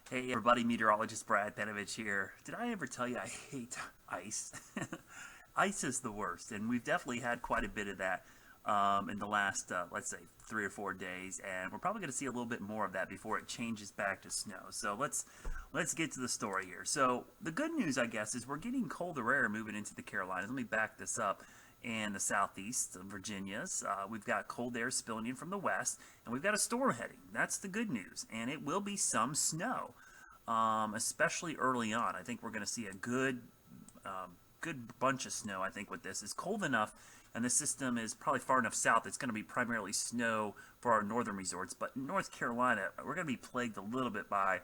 Hey everybody, meteorologist Brad Penovich here. Did I ever tell you I hate ice? Ice is the worst, and we've definitely had quite a bit of that in the last, let's say, 3 or 4 days, and we're probably going to see a little bit more of that before it changes back to snow. So let's get to the story here. So the good news, I guess, is we're getting colder air moving into the Carolinas. Let me back this up. And the southeast of Virginia's, we've got cold air spilling in from the west, and we've got a storm heading. That's the good news, and it will be some snow, especially early on. I think we're going to see a good bunch of snow. I think with this, it's cold enough, and the system is probably far enough south. It's going to be primarily snow for our northern resorts, but in North Carolina, we're going to be plagued a little bit by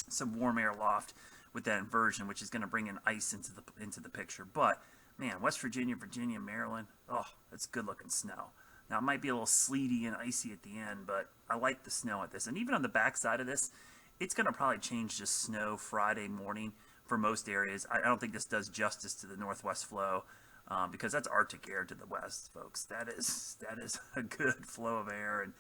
some warm air loft with that inversion, which is going to bring in ice into the picture. But man, West Virginia, Virginia, Maryland, oh, that's good looking snow. Now it might be a little sleety and icy at the end, but I like the snow at this. And even on the backside of this, it's going to probably change to snow Friday morning for most areas. I don't think this does justice to the northwest flow because that's Arctic air to the west, folks. That is a good flow of air, and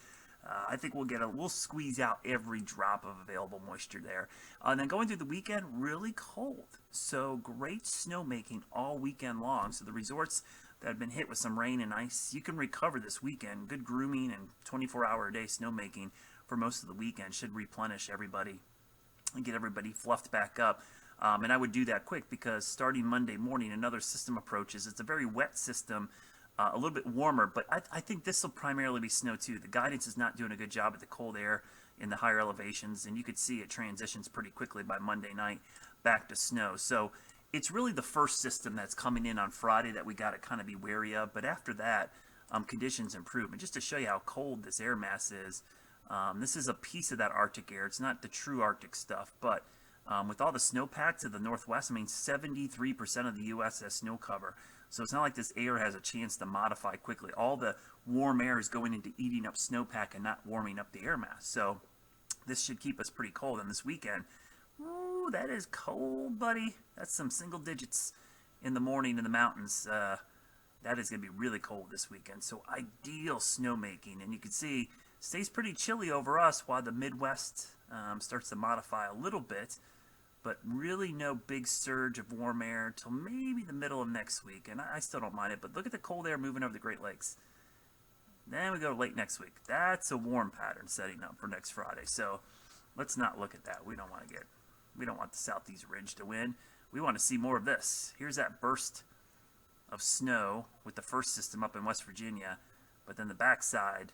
I think we'll squeeze out every drop of available moisture there. And then going through the weekend, really cold. So great snowmaking all weekend long. So the resorts that have been hit with some rain and ice, you can recover this weekend. Good grooming and 24-hour-a-day snowmaking for most of the weekend should replenish everybody and get everybody fluffed back up. And I would do that quick because starting Monday morning, another system approaches. It's a very wet system, a little bit warmer, but I think this will primarily be snow too. The guidance is not doing a good job at the cold air in the higher elevations, and you could see it transitions pretty quickly by Monday night back to snow. So it's really the first system that's coming in on Friday that we got to kind of be wary of. But after that, conditions improve. And just to show you how cold this air mass is, this is a piece of that Arctic air. It's not the true Arctic stuff, but with all the snowpack to the northwest, I mean, 73% of the U.S. has snow cover. So it's not like this air has a chance to modify quickly. All the warm air is going into eating up snowpack and not warming up the air mass. So this should keep us pretty cold. And this weekend, ooh, that is cold, buddy. That's some single digits in the morning in the mountains. That is going to be really cold this weekend. So ideal snowmaking. And you can see stays pretty chilly over us while the Midwest starts to modify a little bit, but really no big surge of warm air till maybe the middle of next week, and I still don't mind it. But look at the cold air moving over the Great Lakes. Then we go late next week. That's a warm pattern setting up for next Friday. So let's not look at that. We don't want the southeast ridge to win. We want to see more of this. Here's that burst of snow with the first system up in West Virginia, but then the backside.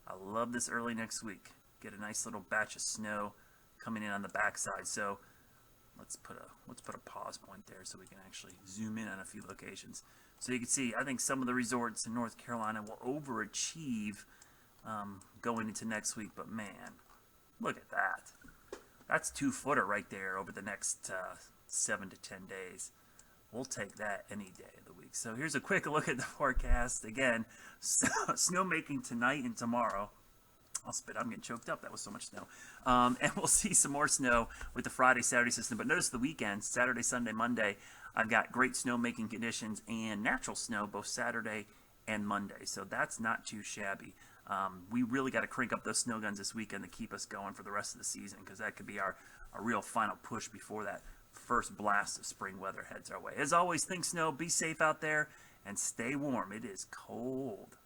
I love this early next week. Get a nice little batch of snow coming in on the backside. So let's put a pause point there so we can actually zoom in on a few locations. So you can see, I think some of the resorts in North Carolina will overachieve going into next week. But man, look at that. That's 2-footer right there over the next 7 to 10 days. We'll take that any day of the week. So here's a quick look at the forecast. Again, snowmaking tonight and tomorrow. I'll spit. I'm getting choked up. That was so much snow. And we'll see some more snow with the Friday, Saturday system. But notice the weekend, Saturday, Sunday, Monday, I've got great snowmaking conditions and natural snow both Saturday and Monday. So that's not too shabby. We really got to crank up those snow guns this weekend to keep us going for the rest of the season, because that could be our real final push before that first blast of spring weather heads our way. As always, think snow, be safe out there, and stay warm. It is cold.